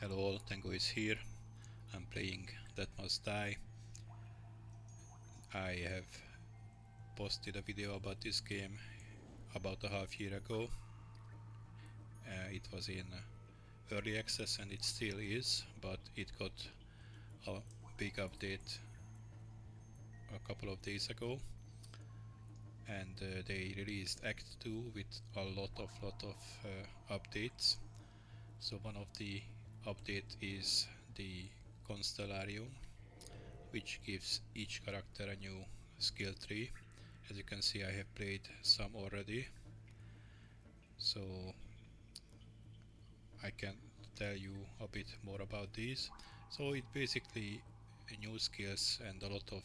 Hello all, Tango is here. I'm playing That Must Die. I have posted a video about this game about a half year ago. It was in early access and it still is, but it got a big update a couple of days ago, and they released Act 2 with a lot of updates. So one of the update is the Constellarium, which gives each character a new skill tree. As you can see, I have played some already, so I can tell you a bit more about these. So it basically new skills and a lot of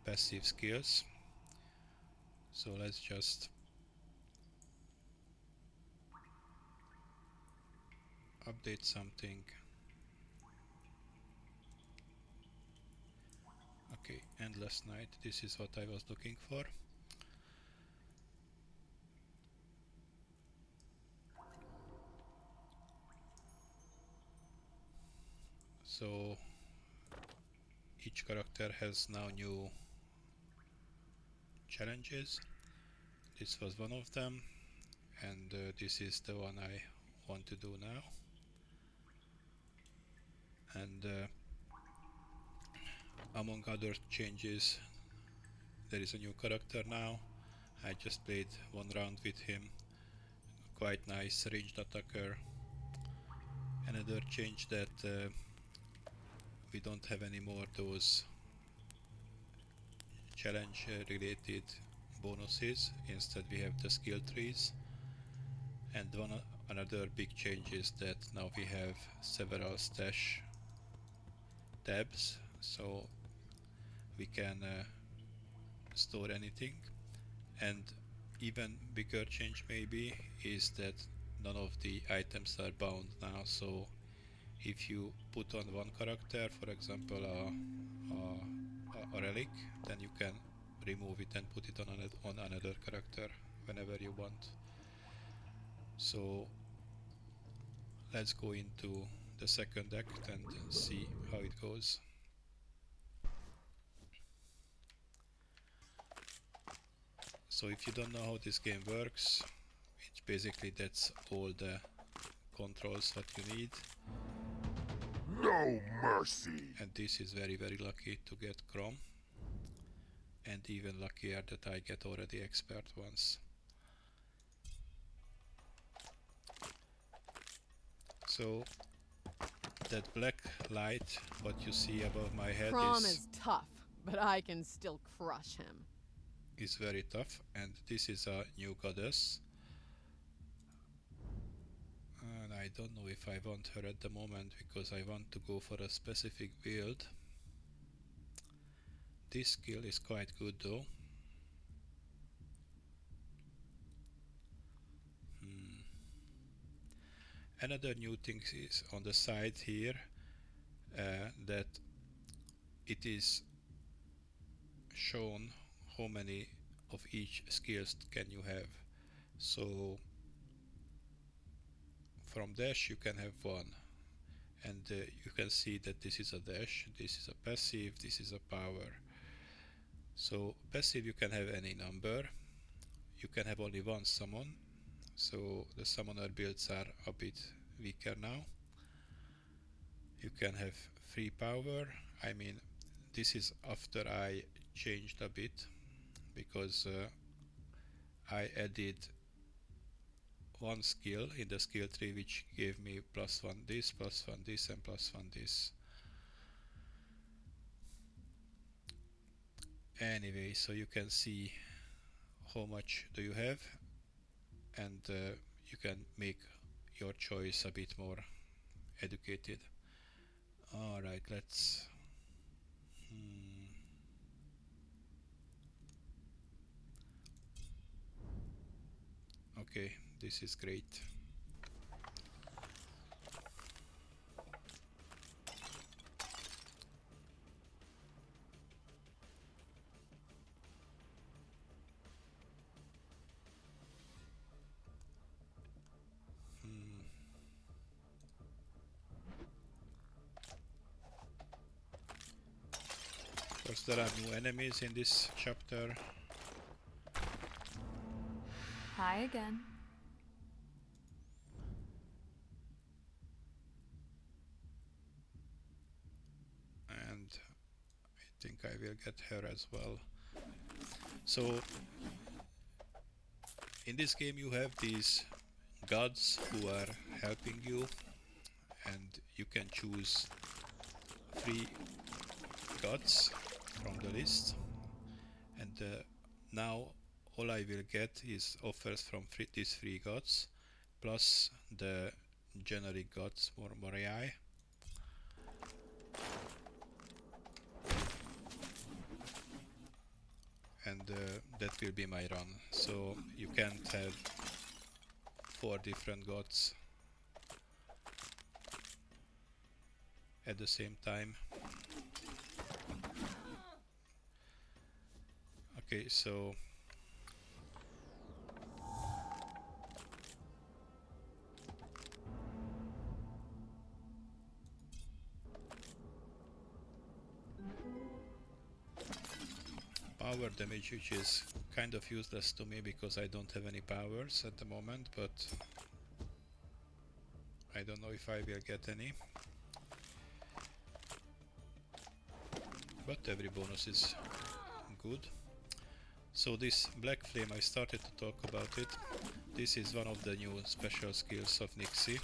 passive skills. So let's just update something. Okay, endless night, this is what I was looking for. So each character has now new challenges. This was one of them, and this is the one I want to do now. And among other changes, there is a new character now. I just played one round with him. Quite nice ranged attacker. Another change that we don't have anymore those challenge related bonuses. Instead we have the skill trees. And another big change is that now we have several stash tabs, so we can store anything. And even bigger change maybe is that none of the items are bound now, so if you put on one character, for example a relic, then you can remove it and put it on another character whenever you want. So let's go into the second act and see how it goes. So if you don't know how this game works, it's basically that's all the controls what you need. No mercy! And this is very lucky to get Chrome, and even luckier that I get already expert once. So that black light what you see above my head Crom is tough, but I can still crush him. is very tough, and this is a new goddess. And I don't know if I want her at the moment because I want to go for a specific build. This skill is quite good though. Another new thing is on the side here that it is shown how many of each skills can you have. So from dash you can have one, and you can see that this is a dash, this is a passive, this is a power. So passive you can have any number, you can have only one summon, so the summoner builds are a bit weaker now. You can have free power. I mean, this is after I changed a bit because I added one skill in the skill tree which gave me +1 this, +1 this and +1 this. Anyway, so you can see how much do you have, and you can make your choice a bit more educated. Alright, let's okay, this is great. there are new enemies in this chapter. Hi again. And I think I will get her as well. So in this game you have these gods who are helping you, and you can choose 3 gods from the list, and now all I will get is offers from these 3 gods plus the generic gods for Moriai. And that will be my run. So you can't have 4 different gods at the same time. Okay, so power damage, which is kind of useless to me because I don't have any powers at the moment, but I don't know if I will get any. But every bonus is good. So this Black Flame, I started to talk about it. This is one of the new special skills of Nixi.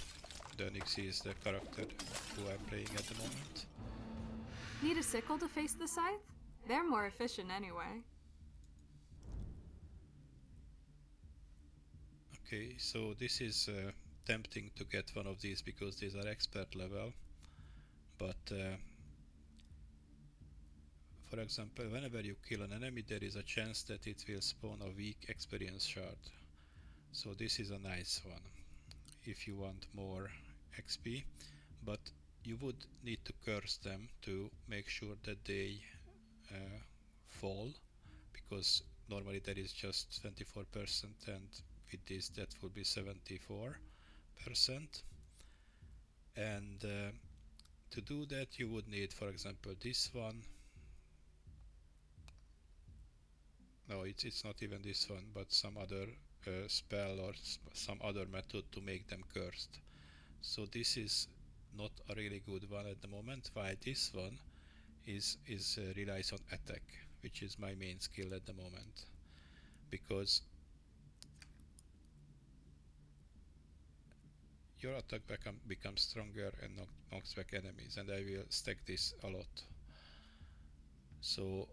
The Nixi is the character who I'm playing at the moment. Need a sickle to face the scythe? They're more efficient anyway. Okay, so this is tempting to get one of these because these are expert level, but for example, whenever you kill an enemy, there is a chance that it will spawn a weak experience shard. So this is a nice one if you want more XP, but you would need to curse them to make sure that they fall, because normally there is just 24%, and with this that would be 74%. And to do that you would need, for example, this one. No, it's not even this one, but some other spell or some other method to make them cursed. So this is not a really good one at the moment, while this one is relies on attack, which is my main skill at the moment, because your attack becomes stronger and knocks back enemies, and I will stack this a lot. So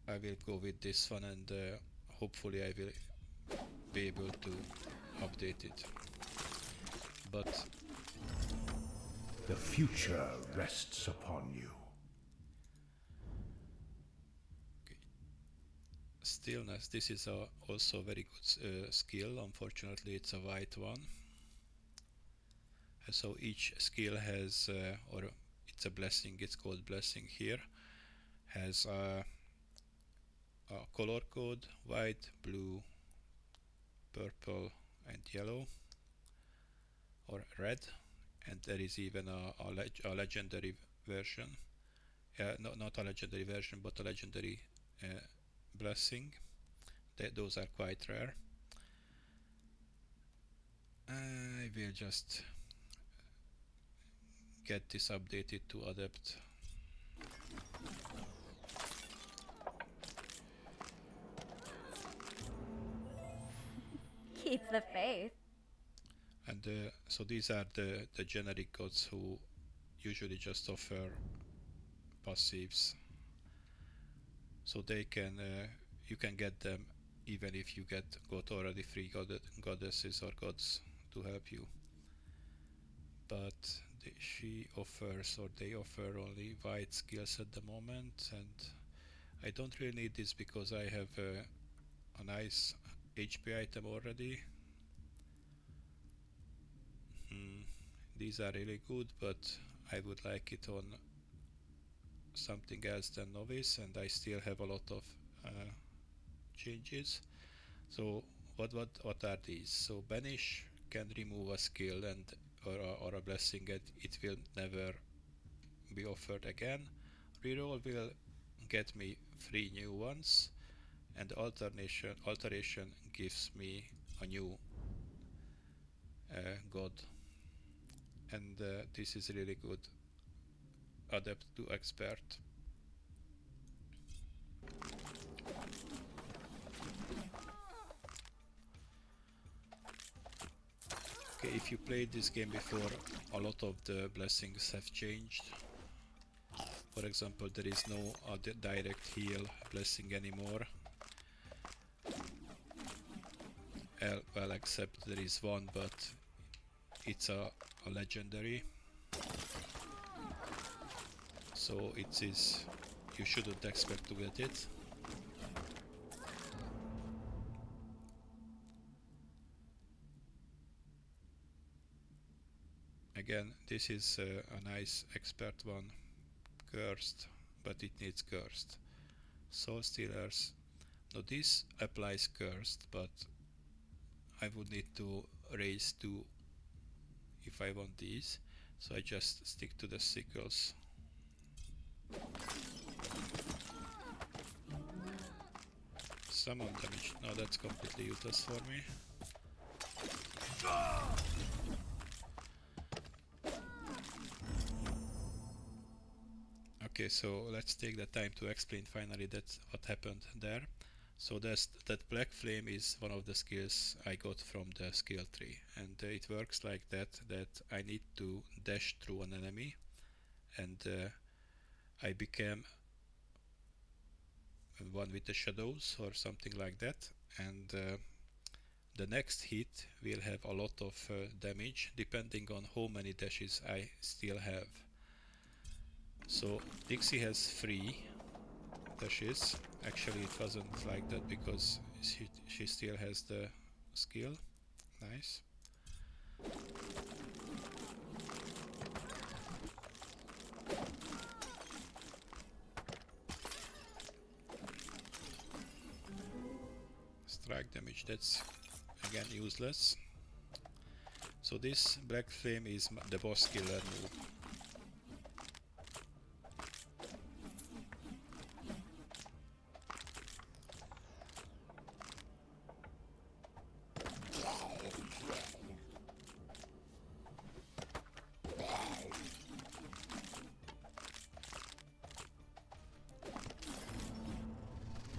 I will go with this one, and hopefully I will be able to update it. But the future rests upon you. okay. Stillness, this is also a very good skill. Unfortunately it's a white one. So each skill has, or it's a blessing, it's called blessing here, has a color code: white, blue, purple and yellow, or red, and there is even a legendary version. No, not a legendary version, but a legendary blessing. Those are quite rare. I will just get this updated to Adept. Keep the faith. And so these are the generic gods who usually just offer passives. So they can, you can get them even if you got already 3 goddesses or gods to help you. But she offers, or they offer, only white skills at the moment, and I don't really need this because I have a nice HP item already. These are really good, but I would like it on something else than novice, and I still have a lot of changes. So what are these? So banish can remove a skill and or a blessing, and it will never be offered again. Reroll will get me 3 new ones, and the alteration gives me a new god, and this is really good. Adept to expert. Okay, if you played this game before, a lot of the blessings have changed. For example, there is no direct heal blessing anymore. Well, except there is one, but it's a legendary. So it is, you shouldn't expect to get it. Again, this is a nice expert one, cursed, but it needs cursed. Soul Stealers. Now this applies cursed, but I would need to raise 2 if I want these, so I just stick to the sickles. Summon damage. No, that's completely useless for me. Okay, so let's take the time to explain finally that's what happened there. So that black flame is one of the skills I got from the skill tree, and it works like that I need to dash through an enemy, and I became one with the shadows or something like that, and the next hit will have a lot of damage depending on how many dashes I still have. So Nixi has 3 dashes. Actually it wasn't like that because she still has the skill. Nice. Strike damage, that's again useless. So this black flame is the boss killer move.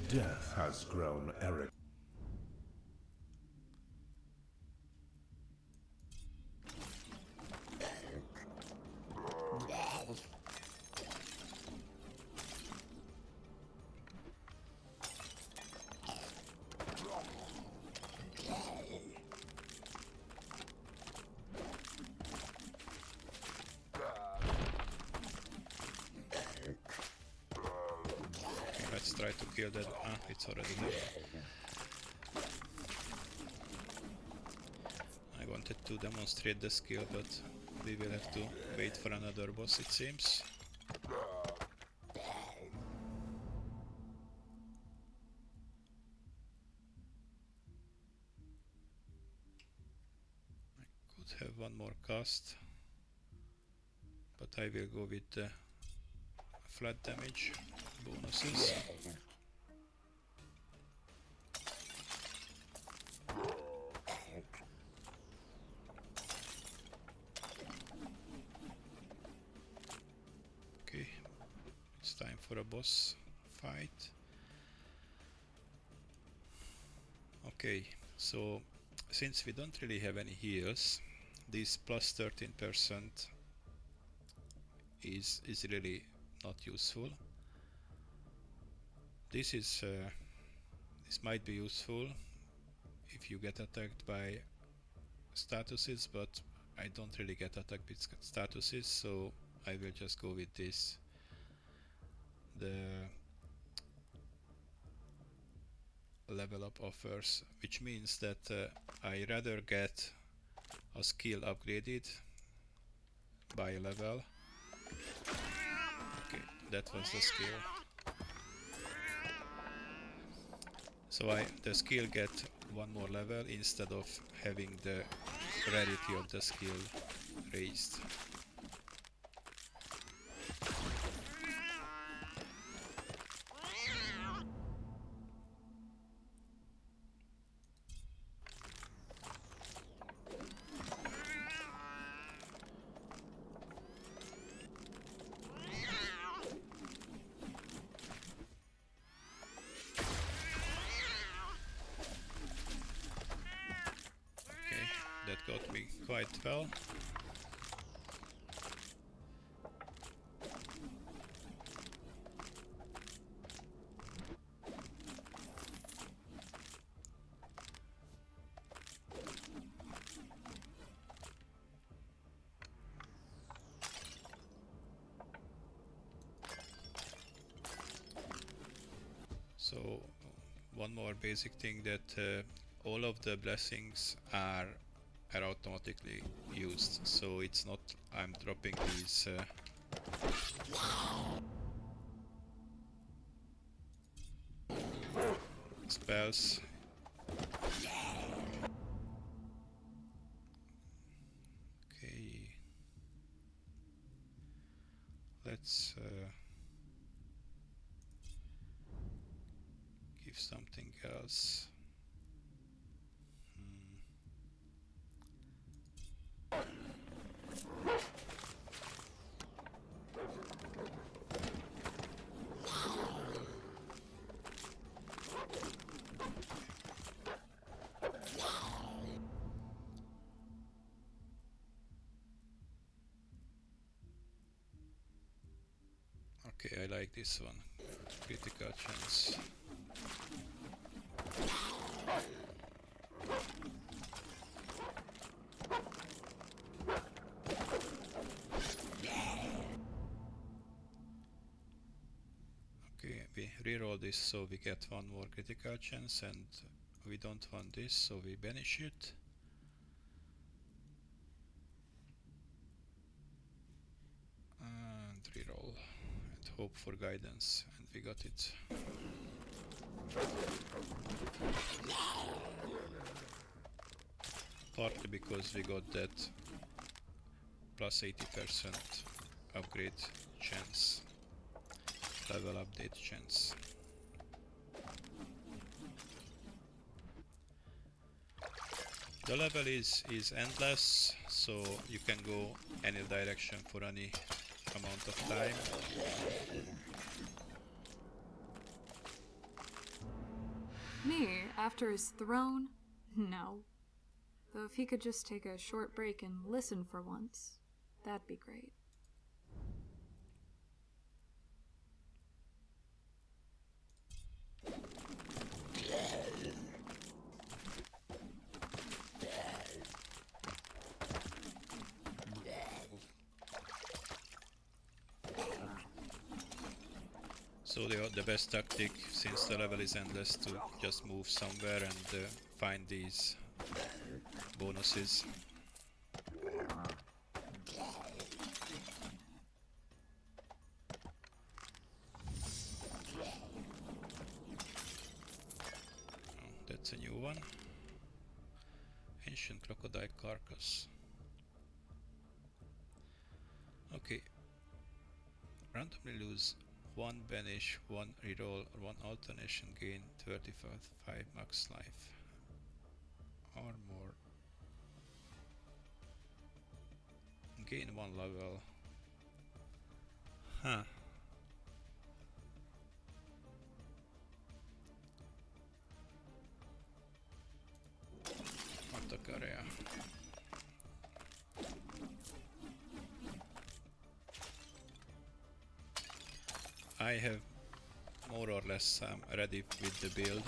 Death has grown arrogant. Let's try to kill that. Ah, it's already there. I wanted to demonstrate the skill, but we will have to wait for another boss, it seems. I could have one more cast, but I will go with the flat damage bonuses. Okay, it's time for a boss fight. Okay, so since we don't really have any heals, this plus 13% is really not useful. This might be useful if you get attacked by statuses, but I don't really get attacked with statuses, so I will just go with this. The level up offers, which means that I rather get a skill upgraded by a level. Okay, that was the skill. So the skill get one more level instead of having the rarity of the skill raised. quite well. So one more basic thing, that all of the blessings are automatically used, so it's not I'm dropping these spells. Okay, let's give something else. Okay, I like this one. Critical chance. Okay, we reroll this so we get one more critical chance, and we don't want this, so we banish it. And reroll and hope for guidance, and we got it. Partly because we got that plus 80% upgrade chance, level update chance. The level is endless, so you can go any direction for any amount of time. Me, after his throne? No. Though if he could just take a short break and listen for once, that'd be great. So the best tactic, since the level is endless, to just move somewhere and find these bonuses. Oh, that's a new one. Ancient crocodile carcass. Okay. Randomly lose 1 banish, 1 reroll, or 1 alternation, gain 35 max life. Or more. Gain 1 level. Huh. Attack area. I have more or less ready with the build.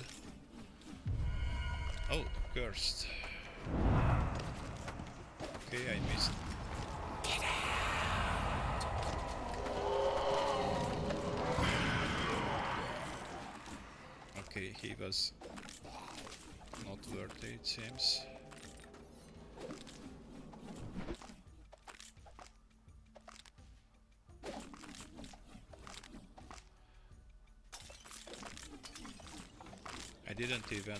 Oh, cursed. Okay, I missed. Okay, he was not worth it, it seems. I didn't even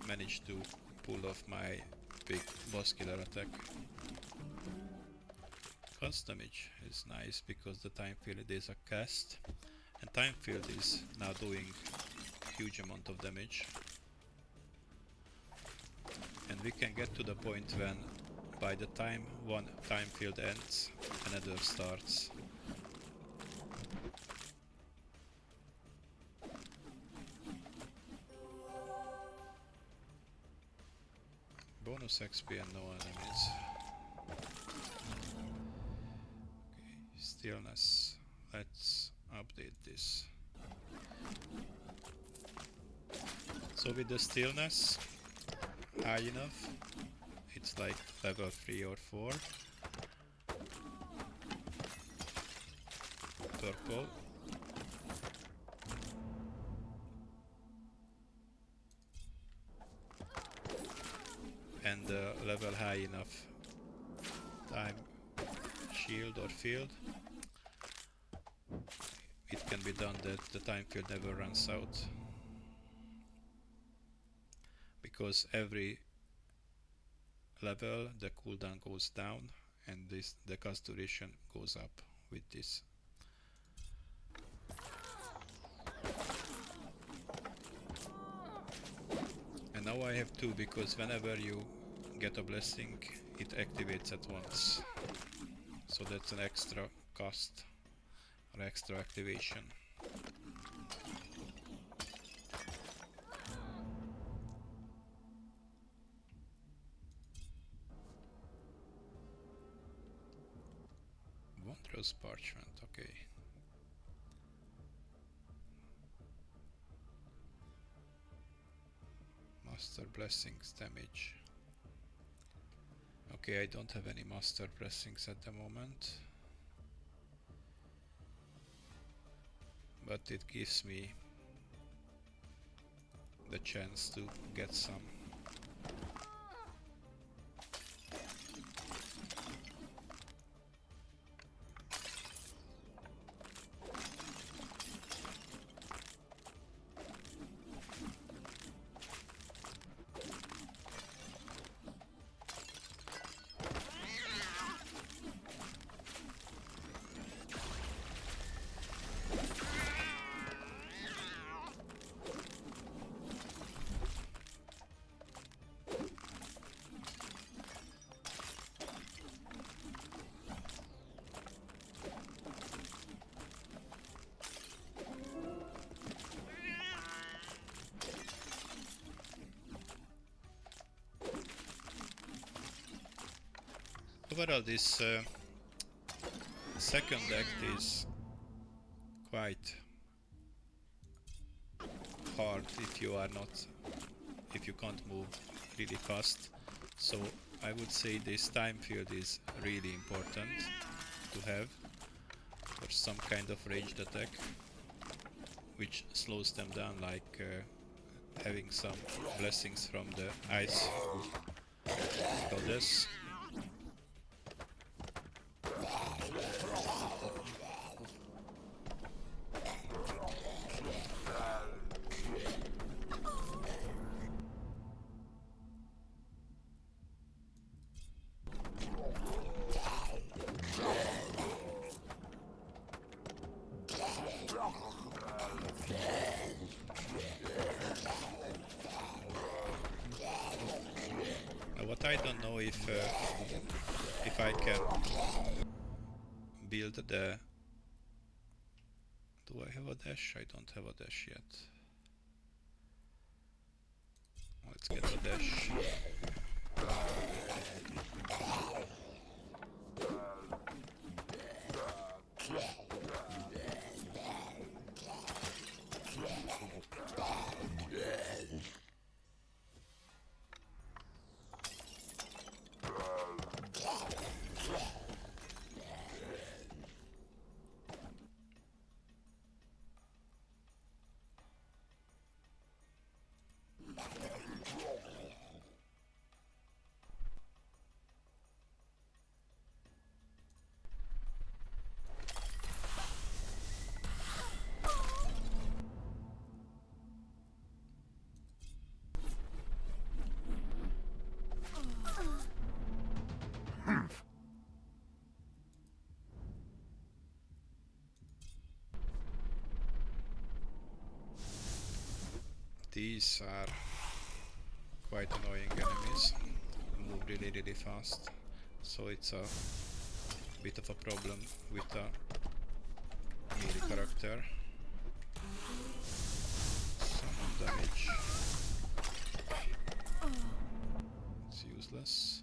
manage to pull off my big boss killer attack. Cast damage is nice because the time field is a cast, and time field is now doing huge amount of damage. And we can get to the point when by the time one time field ends, another starts. bonus XP and no enemies. Okay, stillness. Let's update this. So with the stillness high enough, it's like level 3 or 4. Purple. And level high enough time shield or field, it can be done that the time field never runs out, because every level the cooldown goes down and the cast duration goes up with this. And now I have 2, because whenever you get a blessing it activates at once, so that's an extra cost or extra activation. Wondrous parchment, okay. Master blessings damage. Okay, I don't have any master blessings at the moment, but it gives me the chance to get some. Overall, this second act is quite hard if you can't move really fast. So I would say this time field is really important to have for some kind of ranged attack, which slows them down, like having some blessings from the ice goddess. What I don't know if I can build the... Do I have a dash? I don't have a dash yet. Let's get a dash. These are quite annoying enemies, move really fast, so it's a bit of a problem with the melee character. Summon damage. Let's use useless.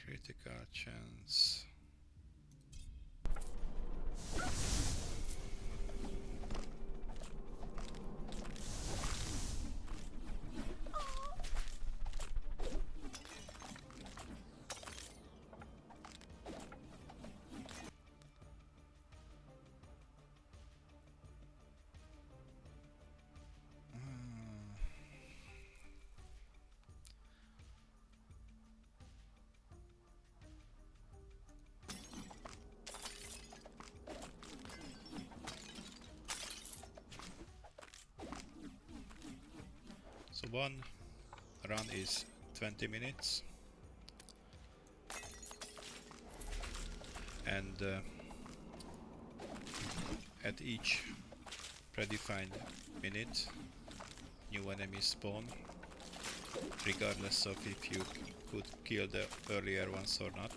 Critical chance. So one run is 20 minutes, and at each predefined minute new enemies spawn, regardless of if you could kill the earlier ones or not.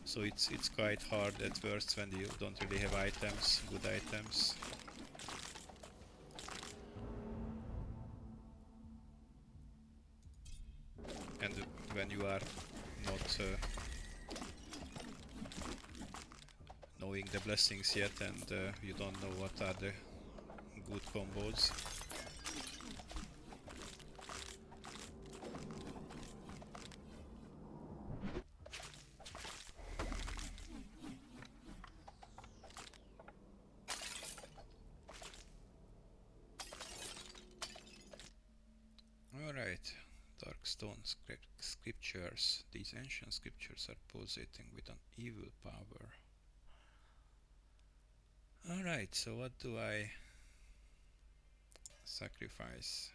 So it's quite hard at first when you don't really have items, good items. And when you are not knowing the blessings yet, and you don't know what are the good combos. Alright, Darkstone scriptures. These ancient scriptures are pulsating with an evil power. Alright, so what do I sacrifice?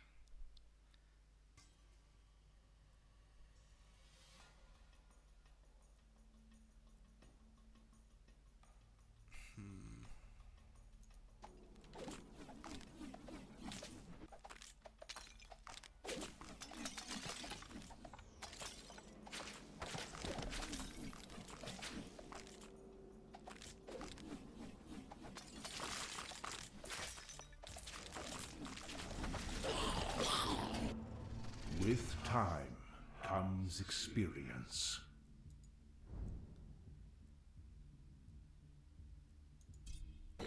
With time comes experience. Are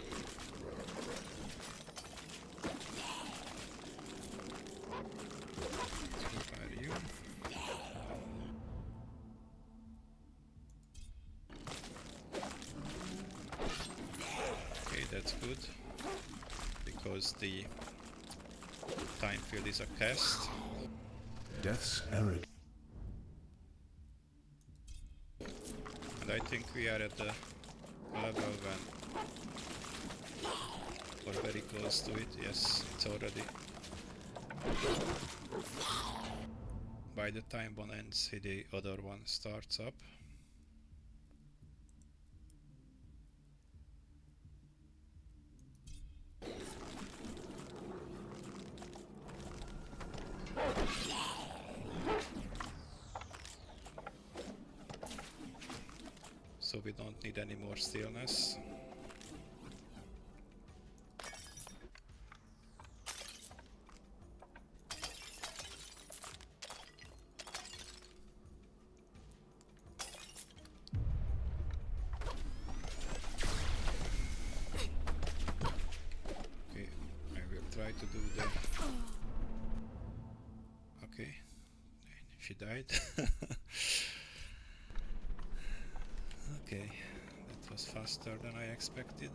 you? Okay, that's good, because the time field is a cast. Death's arrogance. And I think we are at the level when we're very close to it. Yes, it's already. By the time one ends, the other one starts up. So we don't need any more stillness. Okay, I will try to do the... Okay, she died. Okay, that was faster than I expected.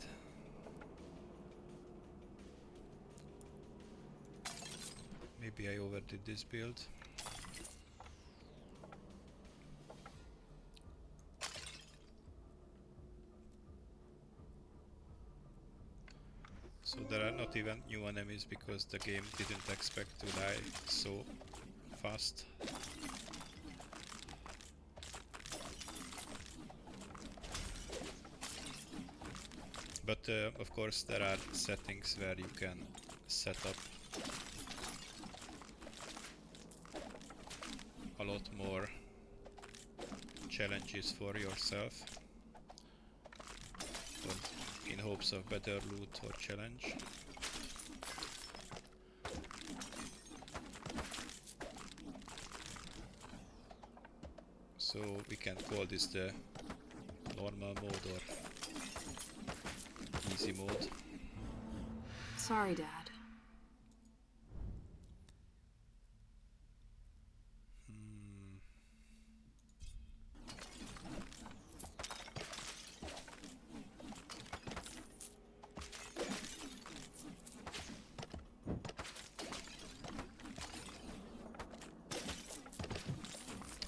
Maybe I overdid this build. So there are not even new enemies because the game didn't expect to die so fast. But of course there are settings where you can set up a lot more challenges for yourself, in hopes of better loot or challenge. So we can call this the normal mode or easy mode. Sorry, Dad.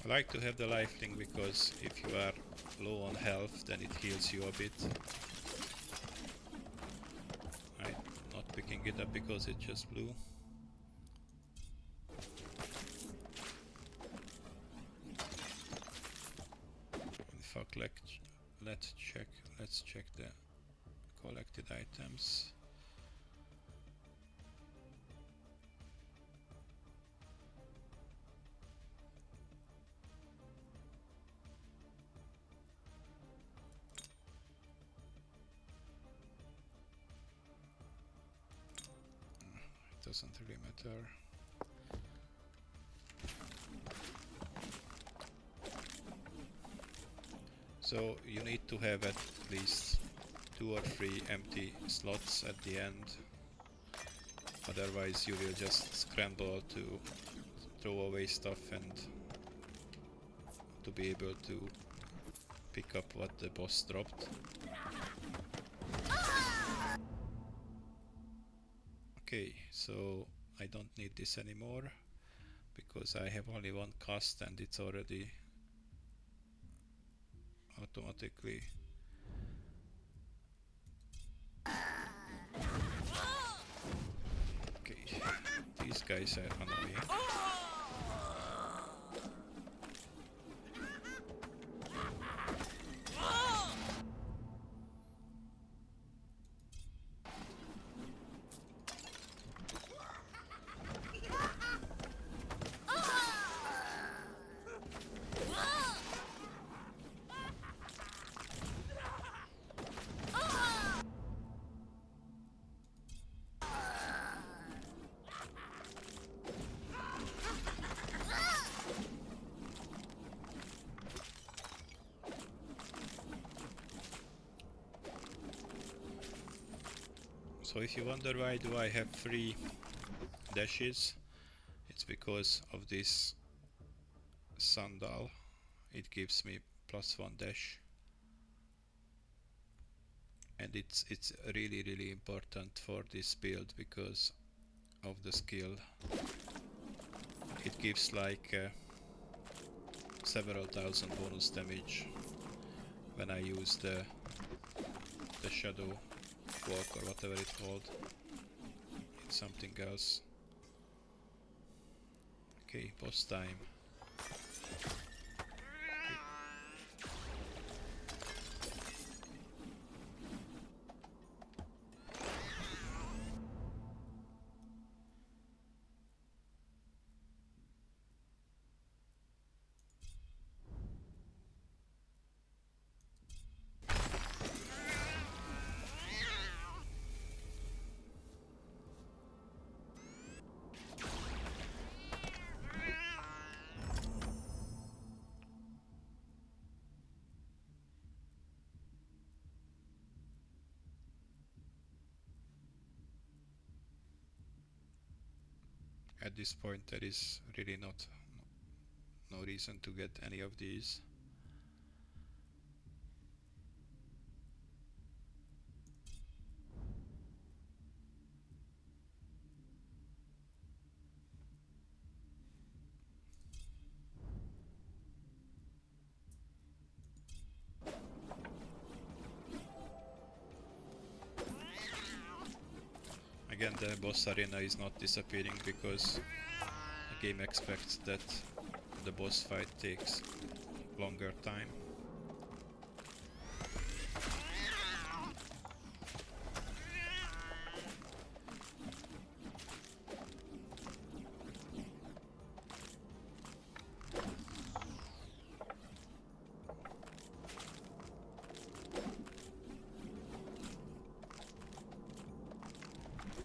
I like to have the lifelink because if you are low on health, then it heals you a bit. I'm not picking it up because it just blew. In fact, let's check the collected items. Doesn't really matter. So you need to have at least 2 or 3 empty slots at the end, otherwise you will just scramble to throw away stuff and to be able to pick up what the boss dropped. Okay, so I don't need this anymore because I have only one cast and it's already automatically. Okay, these guys are annoying. So if you wonder why do I have 3 dashes, it's because of this sandal. It gives me +1 dash, and it's really important for this build because of the skill. It gives like several thousand bonus damage when I use the shadow walk or whatever it's called. It's something else. Okay, boss time. At this point there is really no reason to get any of these. Again, the boss arena is not disappearing because the game expects that the boss fight takes longer time.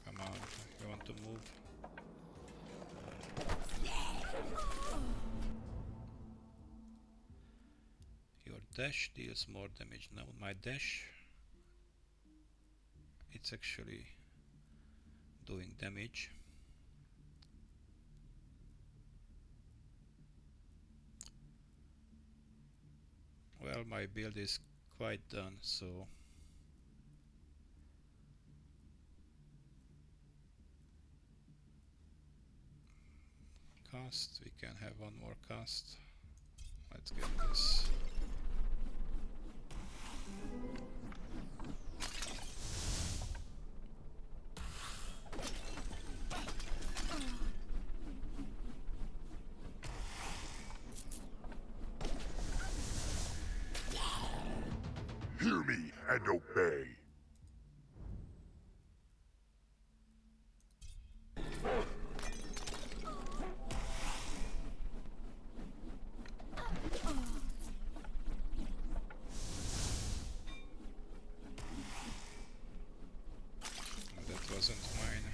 Come on, you want to move? dash deals more damage. Now my dash, it's actually doing damage. Well, my build is quite done, so cast, we can have one more cast. Let's get this. Hear me and obey. That wasn't mine.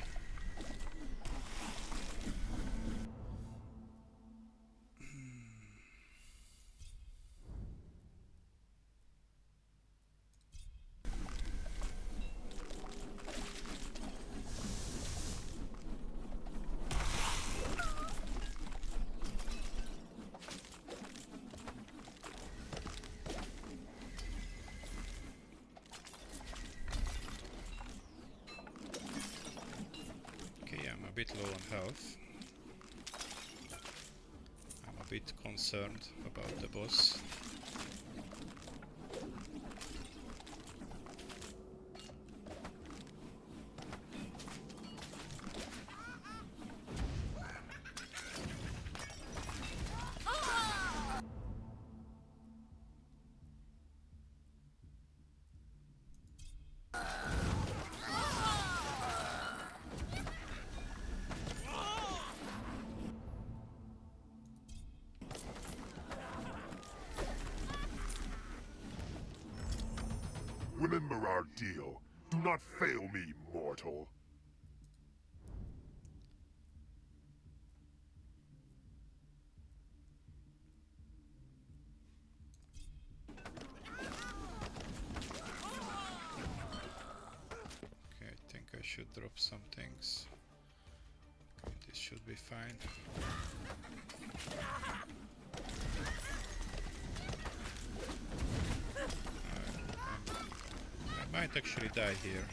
Okay, I'm a bit low on health. I'm a bit concerned about the boss. Remember our deal. Do not fail me, mortal. Okay, I think I should drop some things. Okay, this should be fine. I might actually die here.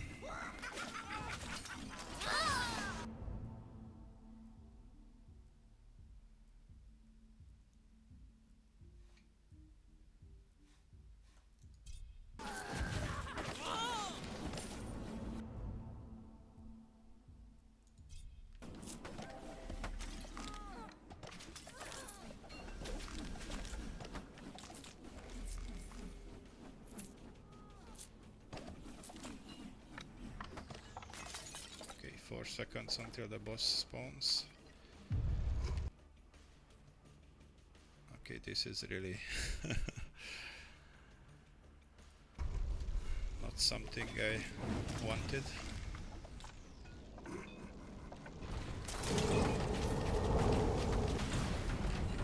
Okay, 4 seconds until the boss spawns. Okay, this is really not something I wanted.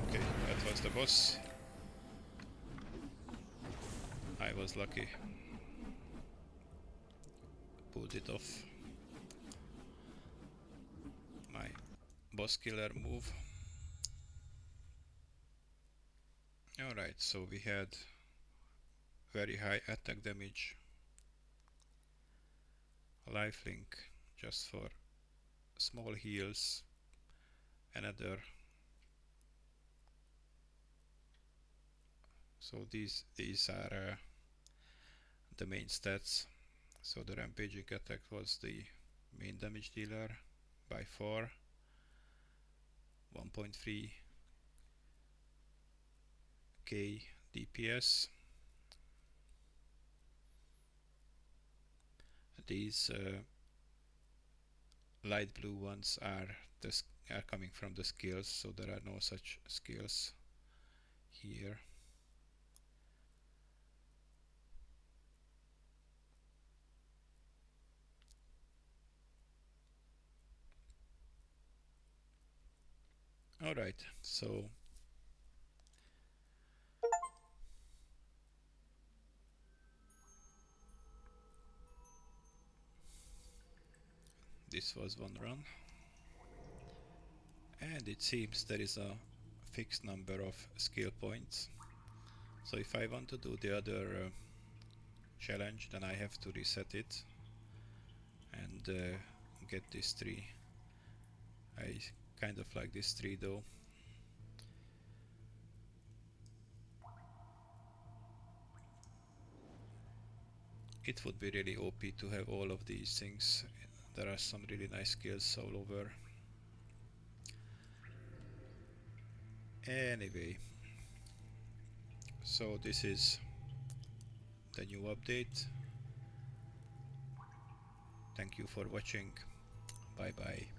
Okay, that was the boss. I was lucky. Pulled it off. My boss killer move. Alright, so we had very high attack damage, lifelink just for small heals, another. So these are the main stats. So the rampaging attack was the main damage dealer by far, 1.3k DPS. These light blue ones are are coming from the skills, so there are no such skills here. Alright, so this was one run. And it seems there is a fixed number of skill points. So if I want to do the other challenge, then I have to reset it and get this tree. I kind of like this tree though. It would be really OP to have all of these things. There are some really nice skills all over. Anyway, so this is the new update. Thank you for watching. Bye bye.